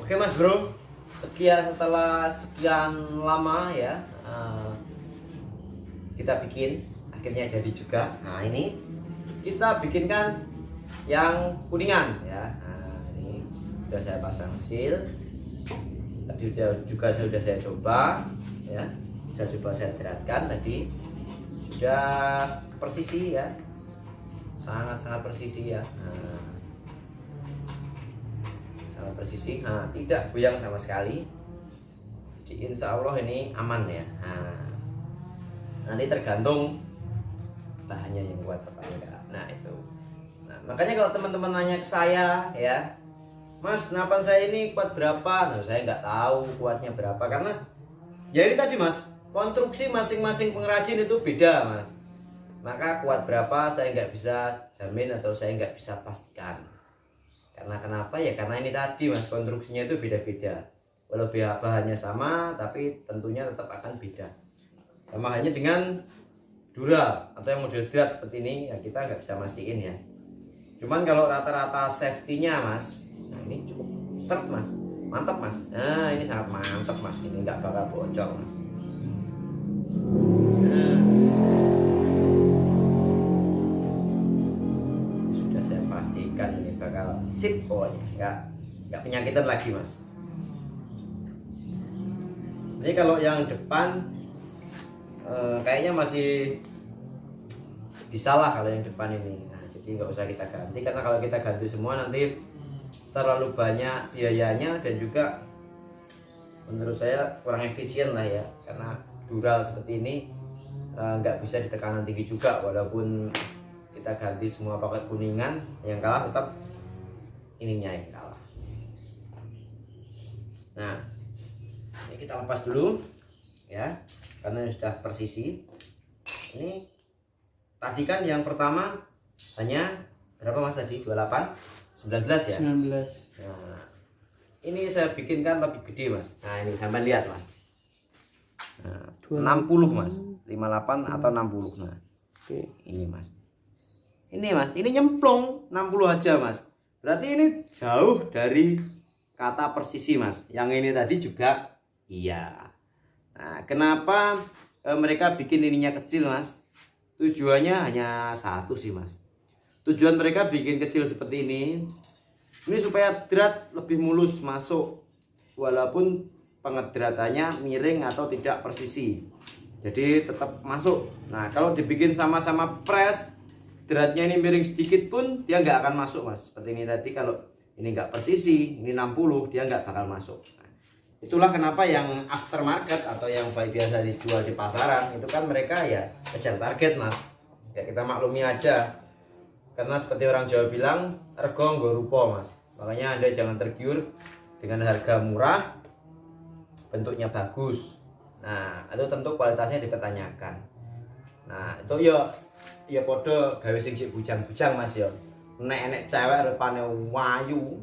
Oke Mas Bro, setelah sekian lama ya kita bikin, akhirnya jadi juga. Nah ini kita bikinkan yang kuningan ya. Nah ini sudah saya pasang seal. Tadi juga sudah saya coba ya, saya teratkan tadi sudah persisi ya, sangat persisi ya. Sangat persisi, tidak goyang sama sekali. Jadi insya Allah ini aman ya. Nanti tergantung bahannya yang kuat apa enggak. Nah itu. Nah, makanya kalau teman-teman nanya ke saya ya, Mas, senapan saya ini kuat berapa? Nah, saya nggak tahu kuatnya berapa karena ya ini tadi Mas, konstruksi masing-masing pengrajin itu beda Mas. Maka kuat berapa saya nggak bisa jamin atau saya nggak bisa pastikan. Karena kenapa ya? Karena ini tadi Mas, konstruksinya itu beda-beda. Walau bahannya sama, tapi tentunya tetap akan beda. Sama halnya dengan dural atau yang model drat seperti ini, ya kita nggak bisa mastiin ya. Cuman kalau rata-rata safety-nya Mas, nah ini cukup seret Mas, mantap Mas. Nah ini sangat mantap Mas, ini nggak bakal bocor Mas. Nah, sudah saya pastikan ini bakal sip pokoknya, nggak penyakitan lagi Mas. Ini kalau yang depan kayaknya masih bisa lah kalau yang depan ini. Nah, jadi nggak usah kita ganti karena kalau kita ganti semua nanti terlalu banyak biayanya dan juga menurut saya kurang efisien lah ya, karena dural seperti ini nggak bisa di tekanan tinggi juga. Walaupun kita ganti semua pakai kuningan, yang kalah tetap ininya yang kalah. Nah ini kita lepas dulu ya, karena sudah persisi. Ini tadi kan yang pertama hanya berapa Mas tadi? 28, 19 ya? 19. Nah, ini saya bikinkan lebih gede Mas. Nah ini sampai lihat Mas. Nah, 60 Mas, 58 atau 60. Nah Oke. ini Mas. Ini Mas, ini nyemplung 60 aja Mas. Berarti ini jauh dari kata persisi Mas. Yang ini tadi juga iya. Nah kenapa mereka bikin ininya kecil Mas? Tujuannya hanya satu sih Mas. Tujuan mereka bikin kecil seperti ini supaya drat lebih mulus masuk, walaupun pengedratannya miring atau tidak persisi, jadi tetap masuk. Nah kalau dibikin sama-sama press, dratnya ini miring sedikit pun dia nggak akan masuk Mas. Seperti ini tadi, kalau ini nggak persisi, ini 60, dia nggak bakal masuk. Nah, itulah kenapa yang aftermarket atau yang biasa dijual di pasaran itu kan mereka ya kejar target Mas. Ya kita maklumi aja. Karena seperti orang Jawa bilang, rego nggo rupa Mas. Makanya Anda jangan tergiur dengan harga murah, bentuknya bagus. Nah, itu tentu kualitasnya dipertanyakan. Nah, itu ya podo gawe sing cek bujang-bujang Mas ya. Nek enek cewek rupane wayu,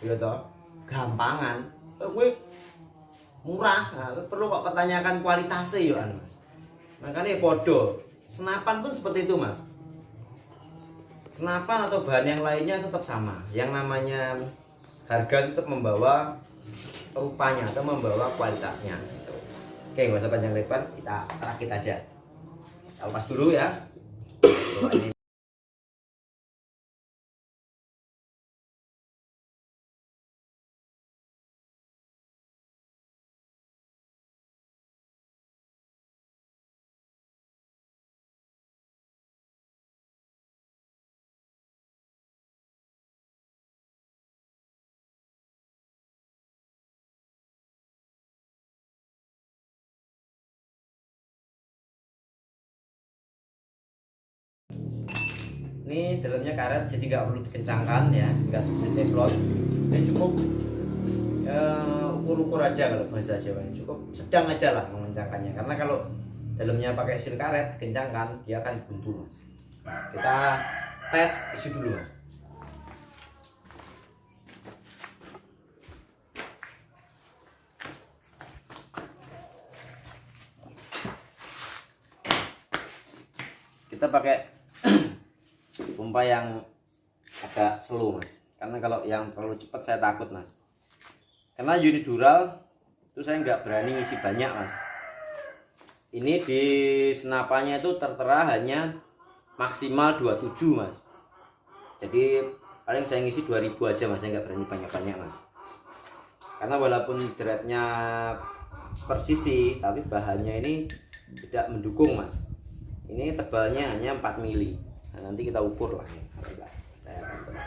ya toh, gampangan. Kowe murah, nah, perlu kok pertanyakan kualitasnya ya Mas. Makanya podo, senapan pun seperti itu Mas. Senapan atau bahan yang lainnya tetap sama. Yang namanya harga tetap membawa rupanya atau membawa kualitasnya. Oke, nggak usah panjang lebar, kita rakit aja. Kita lepas dulu ya. Ini dalamnya karet, jadi nggak perlu dikencangkan ya, nggak seperti teflon. Ini cukup ukur-ukur aja kalau bahasa Jawa, cukup sedang aja lah mengencangkannya. Karena kalau dalamnya pakai seal karet, kencangkan dia akan buntu Mas. Kita tes isi dulu Mas. Kita pakai pompa yang agak slow Mas, karena kalau yang terlalu cepat saya takut Mas. karena unit dural itu saya nggak berani ngisi banyak mas. Ini di senapannya itu tertera hanya maksimal 27 mas. Jadi paling saya ngisi 2000 aja mas, saya nggak berani banyak-banyak mas. Karena walaupun drednya persisi tapi bahannya ini tidak mendukung mas. Ini tebalnya hanya 4 mili. Nah, nanti kita ukur lah ya. Saya akan teman.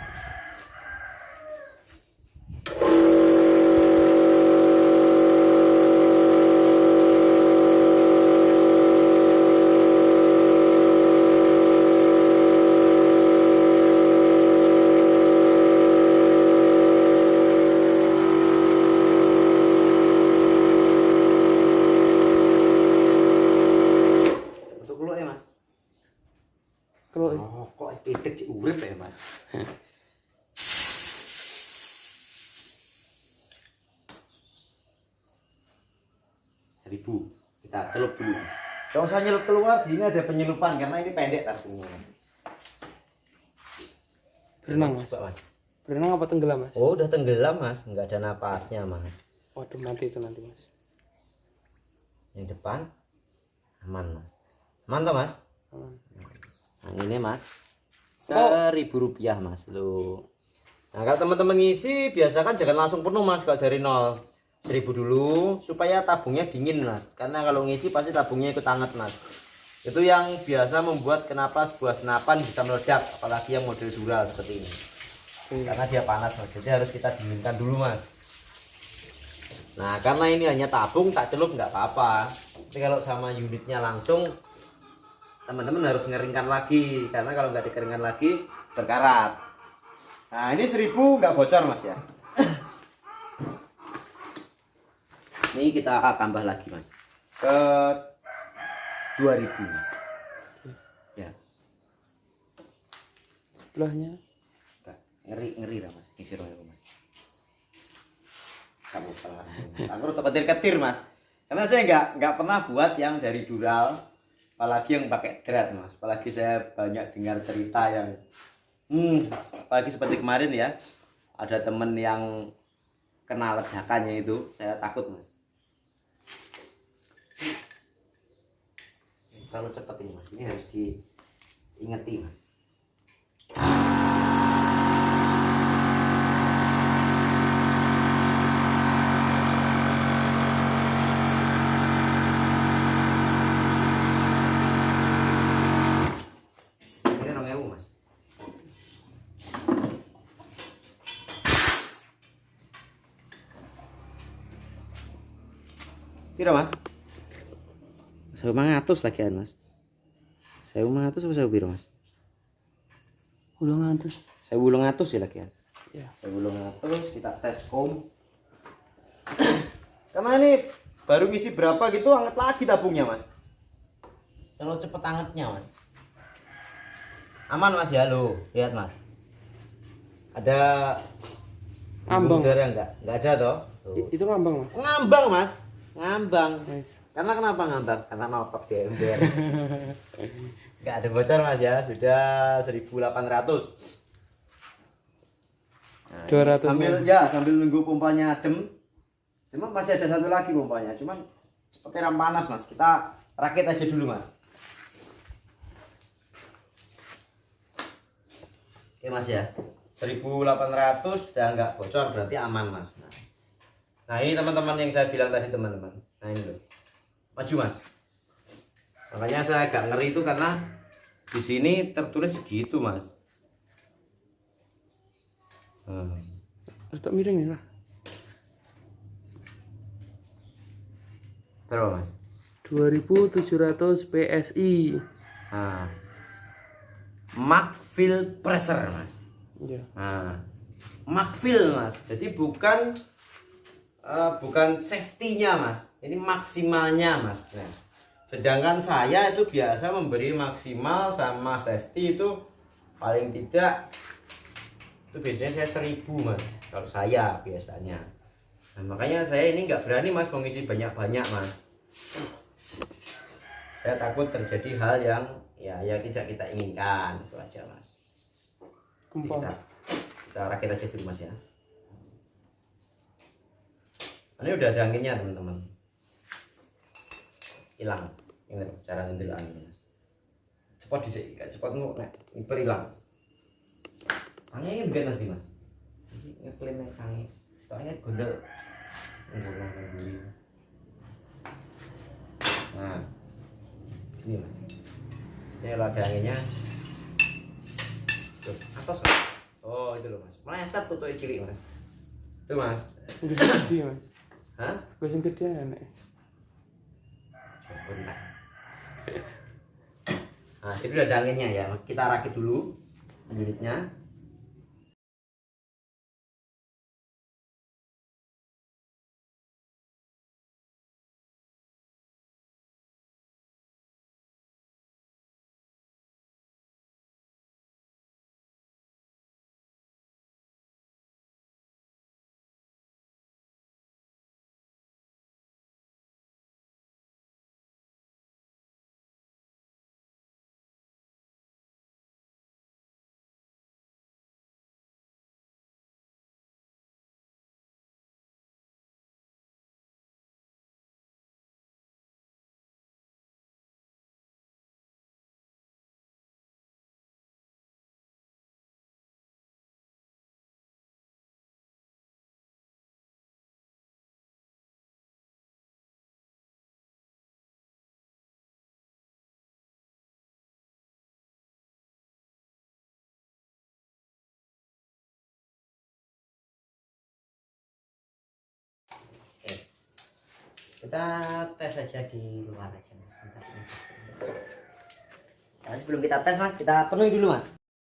Oh, kok estetik cik urip ya mas. Seribu kita celup dulu mas. Kalau saya nyelup keluar di sini ada penyelupan karena ini pendek tabungnya. Berenang mas. Coba, mas. Berenang apa tenggelam mas? Oh udah tenggelam mas, nggak ada napasnya mas. Waduh mati itu nanti mas. Yang depan aman mas. Aman toh mas? Aman. Nah ini mas, Rp1.000 mas lo. Nah kalau teman-teman ngisi biasakan jangan langsung penuh mas, kalau dari nol 1000 dulu supaya tabungnya dingin mas. Karena kalau ngisi pasti tabungnya ikut hangat mas. Itu yang biasa membuat kenapa sebuah senapan bisa meledak, apalagi yang model dural seperti ini. Karena dia panas mas, jadi harus kita dinginkan dulu mas. Nah karena ini hanya tabung, tak celup nggak apa-apa. Tapi kalau sama unitnya langsung teman-teman harus ngeringkan lagi, karena kalau nggak dikeringkan lagi berkarat. Nah ini 1000 nggak bocor mas ya. Ini kita akan tambah lagi mas ke 2000 mas ya. Sebelahnya ngeri lah mas, ngisi royo mas. Kamu salah mas, aku harus ketir mas, karena saya nggak pernah buat yang dari dural, apalagi yang pakai drat mas. Apalagi saya banyak dengar cerita yang apalagi seperti kemarin ya, ada temen yang kena ledakannya itu, saya takut mas. Kalau cepat ini mas, ini harus diingeti mas. Piro mas? 1.500 lagian mas. 1.500 apa 1.000 piro mas? 800. 1.800 ya lagian. Ya. 1.800 kita tes kom. Karena ini baru ngisi berapa gitu anget lagi tabungnya mas. Terlalu cepet angetnya mas. Aman mas ya lo, lihat mas. Ada ngambang udara enggak? Enggak ada toh. Itu ngambang mas. Ngambang mas. Ngambang. Nice. Karena kenapa ngambang? Karena notok di ember. Nggak ada bocor mas ya, sudah 1.800. Nah, 200 sambil nunggu pompanya adem. Cuma masih ada satu lagi pompanya, cuman seperti ram panas mas. Kita rakit aja dulu mas. Oke mas ya, 1.800 udah nggak bocor, berarti aman mas. Nah ini teman-teman yang saya bilang tadi teman-teman. Nah ini loh, maju mas. Makanya saya agak ngeri itu karena di sini tertulis segitu mas. Harus tak miring nih lah. Berapa mas? 2700 PSI. Nah, Macfil pressure mas. Iya. Nah, Macfil mas. Jadi bukan safety-nya mas, ini maksimalnya mas. Nah, sedangkan saya itu biasa memberi maksimal sama safety itu paling tidak itu biasanya saya 1.000 mas, kalau saya biasanya. Nah, makanya saya ini nggak berani mas mengisi banyak-banyak mas. Saya takut terjadi hal yang ya tidak kita inginkan, itu aja mas. Kita rakit aja dulu mas ya. Ini udah ada anginnya teman-teman. Hilang. Ingat cara ngendil angin mas. Cepat disik, gak cepat nek ngiper hilang. Angin enggak nanti mas. Ini ngeklaim yang angin. Soalnya gondel. Nah, ini mas. Ini kalau ada anginnya. Tuh, atas mas. Oh itu loh mas. Meleset tuh cilik mas. Tuh mas. Gue gede mas. Hah? Gue sing gede enak. Bentar. Nah, jadi udah ada anginnya ya. Kita rakit dulu unitnya. Kita tes aja di luar aja mas. Nah, sebelum kita tes mas, kita penuhi dulu mas.